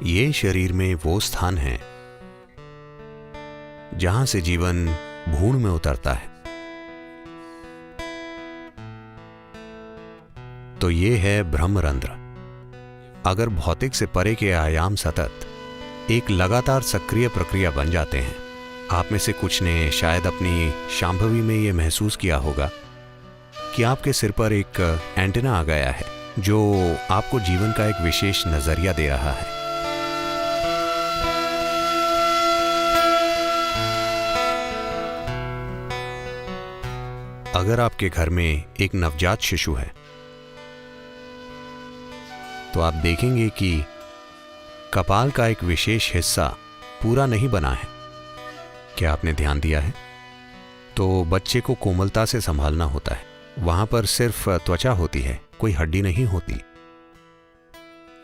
ये शरीर में वो स्थान है जहां से जीवन भ्रूण में उतरता है। तो ये है ब्रह्मरंध्र। अगर भौतिक से परे के आयाम सतत एक लगातार सक्रिय प्रक्रिया बन जाते हैं। आप में से कुछ ने शायद अपनी शांभवी में यह महसूस किया होगा कि आपके सिर पर एक एंटेना आ गया है जो आपको जीवन का एक विशेष नजरिया दे रहा है। अगर आपके घर में एक नवजात शिशु है तो आप देखेंगे कि कपाल का एक विशेष हिस्सा पूरा नहीं बना है। क्या आपने ध्यान दिया है? तो बच्चे को कोमलता से संभालना होता है। वहां पर सिर्फ त्वचा होती है, कोई हड्डी नहीं होती।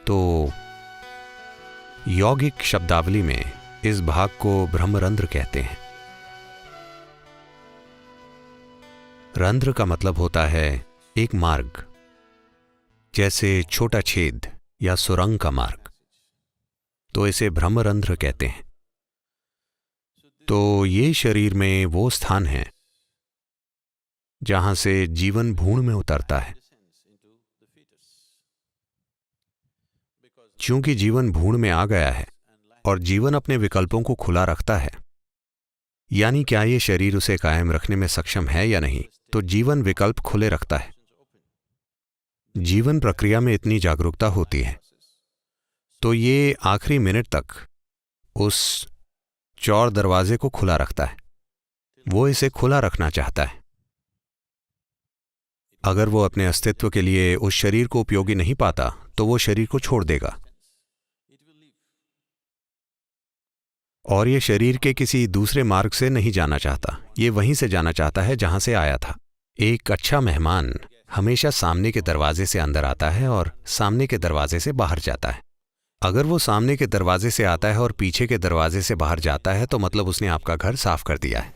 तो यौगिक शब्दावली में इस भाग को ब्रह्मरंध्र कहते हैं। रंध्र का मतलब होता है एक मार्ग, जैसे छोटा छेद या सुरंग का मार्ग। तो इसे ब्रह्मरंध्र कहते हैं। तो ये शरीर में वो स्थान है जहां से जीवन भ्रूण में उतरता है। क्योंकि जीवन भ्रूण में आ गया है और जीवन अपने विकल्पों को खुला रखता है, यानी क्या ये शरीर उसे कायम रखने में सक्षम है या नहीं, तो जीवन विकल्प खुले रखता है। जीवन प्रक्रिया में इतनी जागरूकता होती है तो ये आखिरी मिनट तक उस चौर दरवाजे को खुला रखता है। वो इसे खुला रखना चाहता है। अगर वो अपने अस्तित्व के लिए उस शरीर को उपयोगी नहीं पाता तो वो शरीर को छोड़ देगा और ये शरीर के किसी दूसरे मार्ग से नहीं जाना चाहता। ये वहीं से जाना चाहता है जहां से आया था। एक अच्छा मेहमान हमेशा सामने के दरवाजे से अंदर आता है और सामने के दरवाजे से बाहर जाता है। अगर वो सामने के दरवाजे से आता है और पीछे के दरवाजे से बाहर जाता है तो मतलब उसने आपका घर साफ कर दिया है।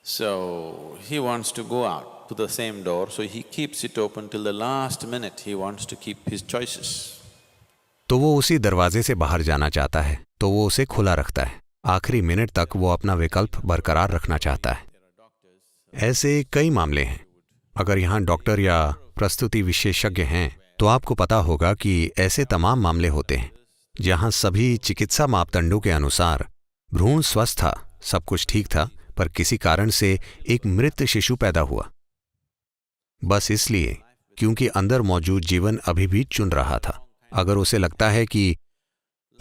So he wants to go out to the same door, so he keeps it open till the last minute. He wants to keep his choices. तो वो उसी दरवाजे से बाहर जाना चाहता है तो वो उसे खुला रखता है। आखिरी मिनट तक वो अपना विकल्प बरकरार रखना चाहता है। ऐसे कई मामले हैं। अगर यहाँ डॉक्टर या प्रस्तुति विशेषज्ञ हैं तो आपको पता होगा कि ऐसे तमाम मामले होते हैं जहां सभी चिकित्सा मापदंडों के अनुसार भ्रूण स्वस्थ था, सब कुछ ठीक था, पर किसी कारण से एक मृत शिशु पैदा हुआ। बस इसलिए क्योंकि अंदर मौजूद जीवन अभी भी चुन रहा था। अगर उसे लगता है कि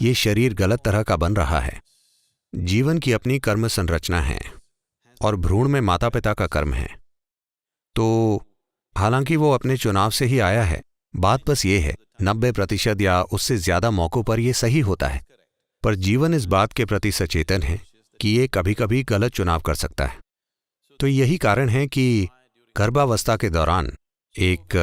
ये शरीर गलत तरह का बन रहा है। जीवन की अपनी कर्म संरचना है और भ्रूण में माता पिता का कर्म है। तो हालांकि वो अपने चुनाव से ही आया है, बात बस ये है 90% या उससे ज्यादा मौकों पर यह सही होता है, पर जीवन इस बात के प्रति सचेतन है कि ये कभी कभी गलत चुनाव कर सकता है। तो यही कारण है कि गर्भावस्था के दौरान एक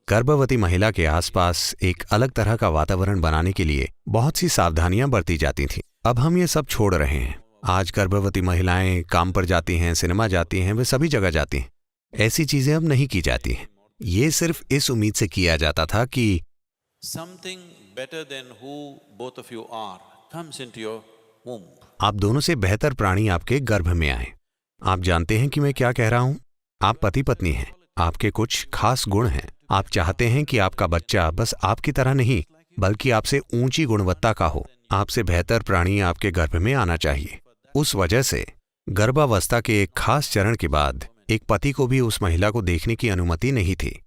गर्भवती महिला के आसपास एक अलग तरह का वातावरण बनाने के लिए बहुत सी सावधानियां बरती जाती थीं। अब हम ये सब छोड़ रहे हैं। आज गर्भवती महिलाएं काम पर जाती हैं, सिनेमा जाती हैं, वे सभी जगह जाती हैं। ऐसी चीजें अब नहीं की जाती हैं। ये सिर्फ इस उम्मीद से किया जाता था कि Something better than who both of you are comes into your womb. आप दोनों से बेहतर प्राणी आपके गर्भ में आए। आप जानते हैं कि मैं क्या कह रहा हूं? आप पति पत्नी हैं, आपके कुछ खास गुण हैं। आप चाहते हैं कि आपका बच्चा बस आपकी तरह नहीं बल्कि आपसे ऊंची गुणवत्ता का हो। आपसे बेहतर प्राणी आपके गर्भ में आना चाहिए। उस वजह से गर्भावस्था के एक खास चरण के बाद एक पति को भी उस महिला को देखने की अनुमति नहीं थी,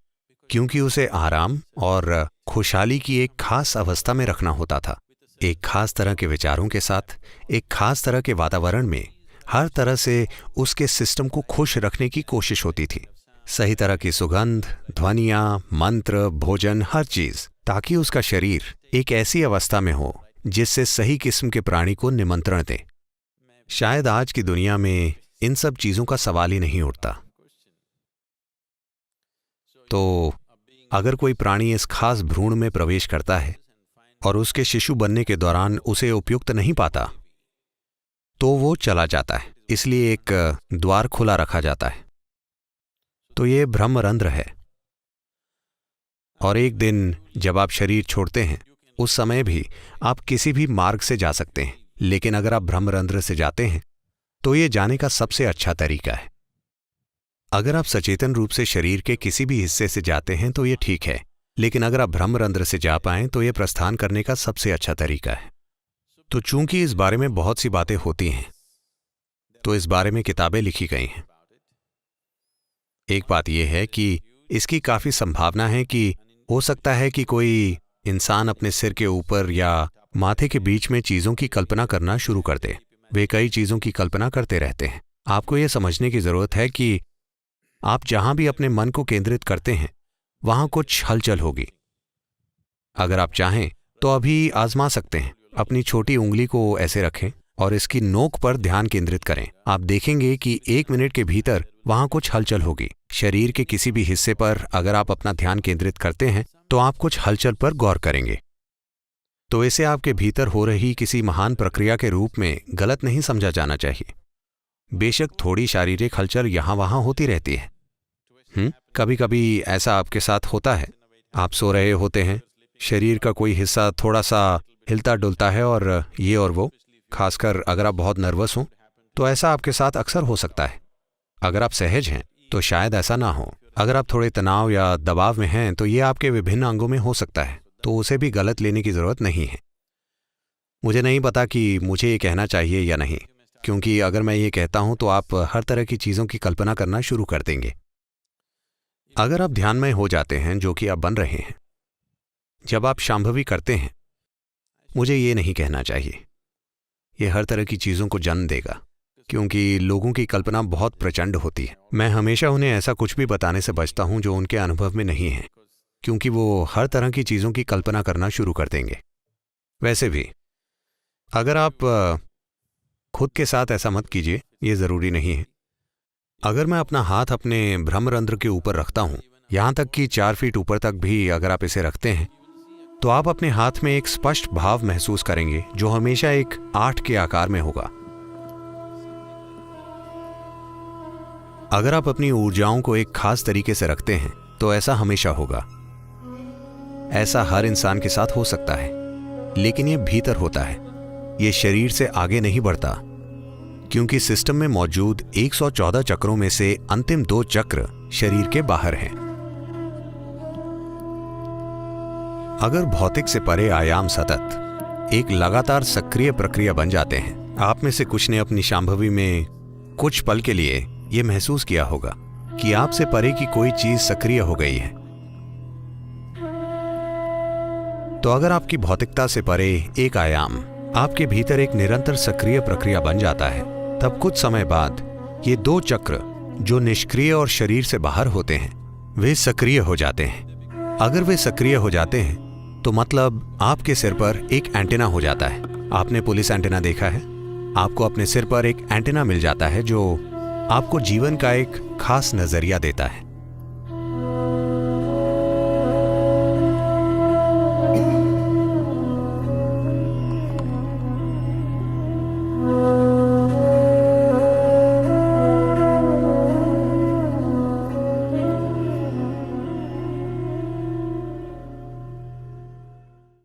क्योंकि उसे आराम और खुशहाली की एक खास अवस्था में रखना होता था। एक खास तरह के विचारों के साथ, एक खास तरह के वातावरण में, हर तरह से उसके सिस्टम को खुश रखने की कोशिश होती थी। सही तरह की सुगंध, ध्वनियां, मंत्र, भोजन, हर चीज, ताकि उसका शरीर एक ऐसी अवस्था में हो जिससे सही किस्म के प्राणी को निमंत्रण दे। शायद आज की दुनिया में इन सब चीजों का सवाल ही नहीं उठता। तो अगर कोई प्राणी इस खास भ्रूण में प्रवेश करता है और उसके शिशु बनने के दौरान उसे उपयुक्त नहीं पाता तो वो चला जाता है। इसलिए एक द्वार खुला रखा जाता है। तो ये ब्रह्मरंध्र है। और एक दिन जब आप शरीर छोड़ते हैं उस समय भी आप किसी भी मार्ग से जा सकते हैं, लेकिन अगर आप ब्रह्मरंध्र से जाते हैं तो ये जाने का सबसे अच्छा तरीका है। अगर आप सचेतन रूप से शरीर के किसी भी हिस्से से जाते हैं तो ये ठीक है, लेकिन अगर आप ब्रह्मरंध्र से जा पाएं तो ये प्रस्थान करने का सबसे अच्छा तरीका है। तो चूंकि इस बारे में बहुत सी बातें होती हैं तो इस बारे में किताबें लिखी गई हैं। एक बात यह है कि इसकी काफी संभावना है कि हो सकता है कि कोई इंसान अपने सिर के ऊपर या माथे के बीच में चीजों की कल्पना करना शुरू कर दे। वे कई चीजों की कल्पना करते रहते हैं। आपको यह समझने की जरूरत है कि आप जहां भी अपने मन को केंद्रित करते हैं वहां कुछ हलचल होगी। अगर आप चाहें तो अभी आजमा सकते हैं। अपनी छोटी उंगली को ऐसे रखें और इसकी नोक पर ध्यान केंद्रित करें। आप देखेंगे कि 1 मिनट के भीतर वहां कुछ हलचल होगी। शरीर के किसी भी हिस्से पर अगर आप अपना ध्यान केंद्रित करते हैं तो आप कुछ हलचल पर गौर करेंगे। तो इसे आपके भीतर हो रही किसी महान प्रक्रिया के रूप में गलत नहीं समझा जाना चाहिए। बेशक थोड़ी शारीरिक हलचल यहां वहां होती रहती है। कभी कभी ऐसा आपके साथ होता है। आप सो रहे होते हैं, शरीर का कोई हिस्सा थोड़ा सा हिलता डुलता है और ये और वो। खासकर अगर आप बहुत नर्वस हों तो ऐसा आपके साथ अक्सर हो सकता है। अगर आप सहज हैं तो शायद ऐसा ना हो। अगर आप थोड़े तनाव या दबाव में हैं तो ये आपके विभिन्न अंगों में हो सकता है, तो उसे भी गलत लेने की जरूरत नहीं है। मुझे नहीं पता कि मुझे ये कहना चाहिए या नहीं, क्योंकि अगर मैं ये कहता हूं तो आप हर तरह की चीजों की कल्पना करना शुरू कर देंगे। अगर आप ध्यानमय हो जाते हैं, जो कि आप बन रहे हैं, जब आप शांभवी करते हैं, मुझे ये नहीं कहना चाहिए, ये हर तरह की चीजों को जन्म देगा, क्योंकि लोगों की कल्पना बहुत प्रचंड होती है। मैं हमेशा उन्हें ऐसा कुछ भी बताने से बचता हूं जो उनके अनुभव में नहीं है, क्योंकि वो हर तरह की चीजों की कल्पना करना शुरू कर देंगे। वैसे भी अगर आप खुद के साथ ऐसा मत कीजिए, ये जरूरी नहीं है। अगर मैं अपना हाथ अपने ब्रह्मरंध्र के ऊपर रखता हूं, यहां तक कि 4 फीट ऊपर तक भी अगर आप इसे रखते हैं, तो आप अपने हाथ में एक स्पष्ट भाव महसूस करेंगे जो हमेशा एक 8 के आकार में होगा। अगर आप अपनी ऊर्जाओं को एक खास तरीके से रखते हैं तो ऐसा हमेशा होगा। ऐसा हर इंसान के साथ हो सकता है, लेकिन यह भीतर होता है, यह शरीर से आगे नहीं बढ़ता, क्योंकि सिस्टम में मौजूद 114 चक्रों में से अंतिम 2 चक्र शरीर के बाहर हैं। अगर भौतिक से परे आयाम सतत एक लगातार सक्रिय प्रक्रिया बन जाते हैं, आप में से कुछ ने अपनी शांभवी में कुछ पल के लिए यह महसूस किया होगा कि आपसे परे की कोई चीज सक्रिय हो गई है। तो अगर आपकी भौतिकता से परे एक आयाम आपके भीतर एक निरंतर सक्रिय प्रक्रिया बन जाता है, तब कुछ समय बाद ये 2 चक्र जो निष्क्रिय और शरीर से बाहर होते हैं, वे सक्रिय हो जाते हैं। अगर वे सक्रिय हो जाते हैं तो मतलब आपके सिर पर एक एंटेना हो जाता है। आपने पुलिस एंटेना देखा है? आपको अपने सिर पर एक एंटेना मिल जाता है जो आपको जीवन का एक खास नजरिया देता है।